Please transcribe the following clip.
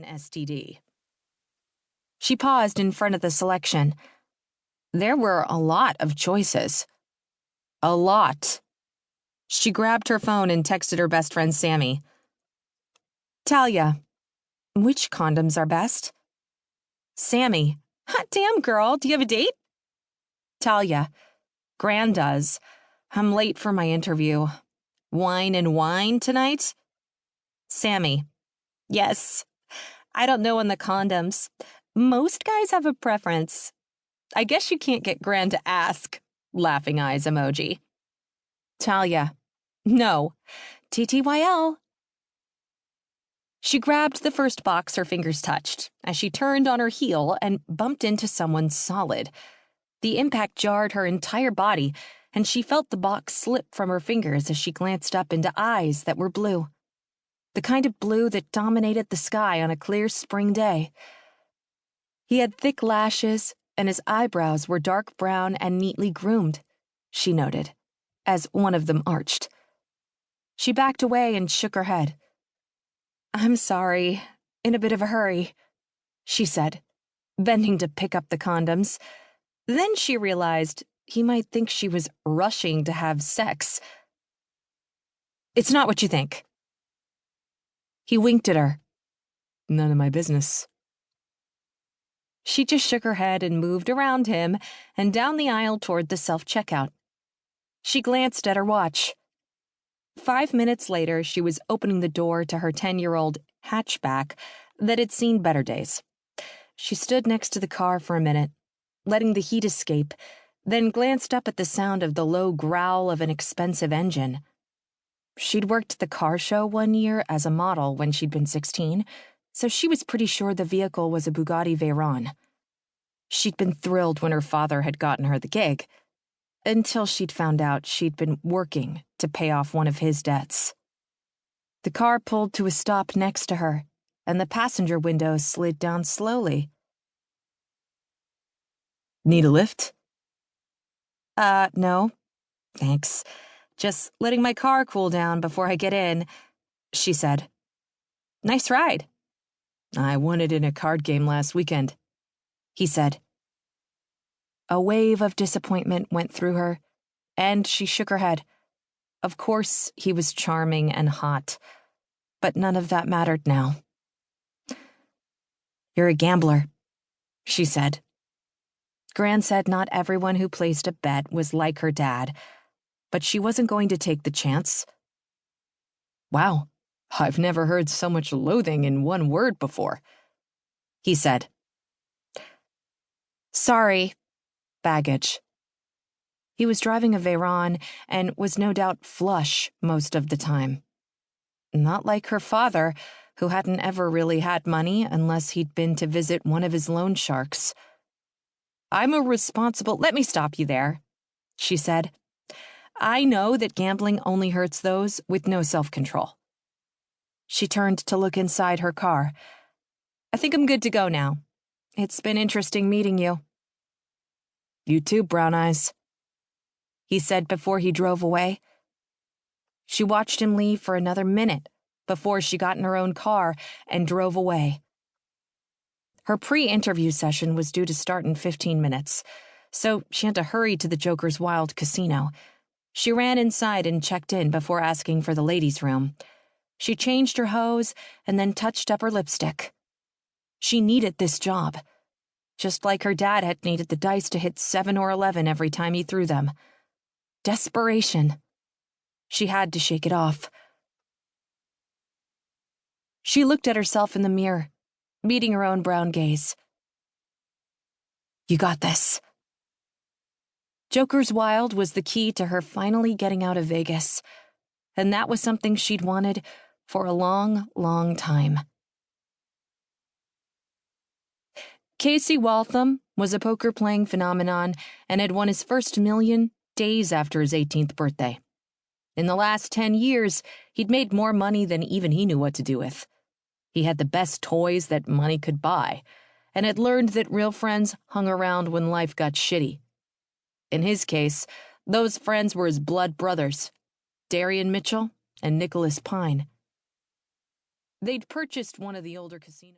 an STD. She paused in front of the selection. There were a lot of choices. A lot. She grabbed her phone and texted her best friend Sammy. Talia, which condoms are best? Sammy, hot damn girl, do you have a date? Talia, Gran does. I'm late for my interview. Wine and wine tonight? Sammy, yes. I don't know on the condoms. Most guys have a preference. I guess you can't get Gran to ask. Laughing eyes emoji. Talia, no. TTYL. She grabbed the first box her fingers touched as she turned on her heel and bumped into someone solid. The impact jarred her entire body, and she felt the box slip from her fingers as she glanced up into eyes that were blue. The kind of blue that dominated the sky on a clear spring day. He had thick lashes, and his eyebrows were dark brown and neatly groomed, she noted, as one of them arched. She backed away and shook her head. I'm sorry, in a bit of a hurry, she said, bending to pick up the condoms. Then she realized he might think she was rushing to have sex. It's not what you think. He winked at her. None of my business. She just shook her head and moved around him and down the aisle toward the self-checkout. She glanced at her watch. 5 minutes later, she was opening the door to her 10-year-old hatchback that had seen better days. She stood next to the car for a minute, letting the heat escape, then glanced up at the sound of the low growl of an expensive engine. She'd worked the car show one year as a model when she'd been 16, so she was pretty sure the vehicle was a Bugatti Veyron. She'd been thrilled when her father had gotten her the gig, until she'd found out she'd been working to pay off one of his debts. The car pulled to a stop next to her, and the passenger window slid down slowly. Need a lift? No. Thanks. Just letting my car cool down before I get in, she said. Nice ride. I won it in a card game last weekend, he said. A wave of disappointment went through her, and she shook her head. Of course, he was charming and hot, but none of that mattered now. You're a gambler, she said. Gran said not everyone who placed a bet was like her dad, but she wasn't going to take the chance. Wow, I've never heard so much loathing in one word before, he said. Sorry. Baggage. He was driving a Veyron and was no doubt flush most of the time. Not like her father, who hadn't ever really had money unless he'd been to visit one of his loan sharks. I'm a responsible— Let me stop you there, she said. I know that gambling only hurts those with no self-control. She turned to look inside her car. I think I'm good to go now. It's been interesting meeting you. You too, Brown Eyes, he said before he drove away. She watched him leave for another minute before she got in her own car and drove away. Her pre-interview session was due to start in 15 minutes, so she had to hurry to the Joker's Wild Casino. She ran inside and checked in before asking for the ladies' room. She changed her hose and then touched up her lipstick. She needed this job, just like her dad had needed the dice to hit 7 or 11 every time he threw them. Desperation. She had to shake it off. She looked at herself in the mirror, meeting her own brown gaze. You got this. Joker's Wild was the key to her finally getting out of Vegas, and that was something she'd wanted for a long, long time. Casey Waltham was a poker-playing phenomenon and had won his first million days after his 18th birthday. In the last 10 years, he'd made more money than even he knew what to do with. He had the best toys that money could buy, and had learned that real friends hung around when life got shitty. In his case, those friends were his blood brothers, Darian Mitchell and Nicholas Pine. They'd purchased one of the older casinos.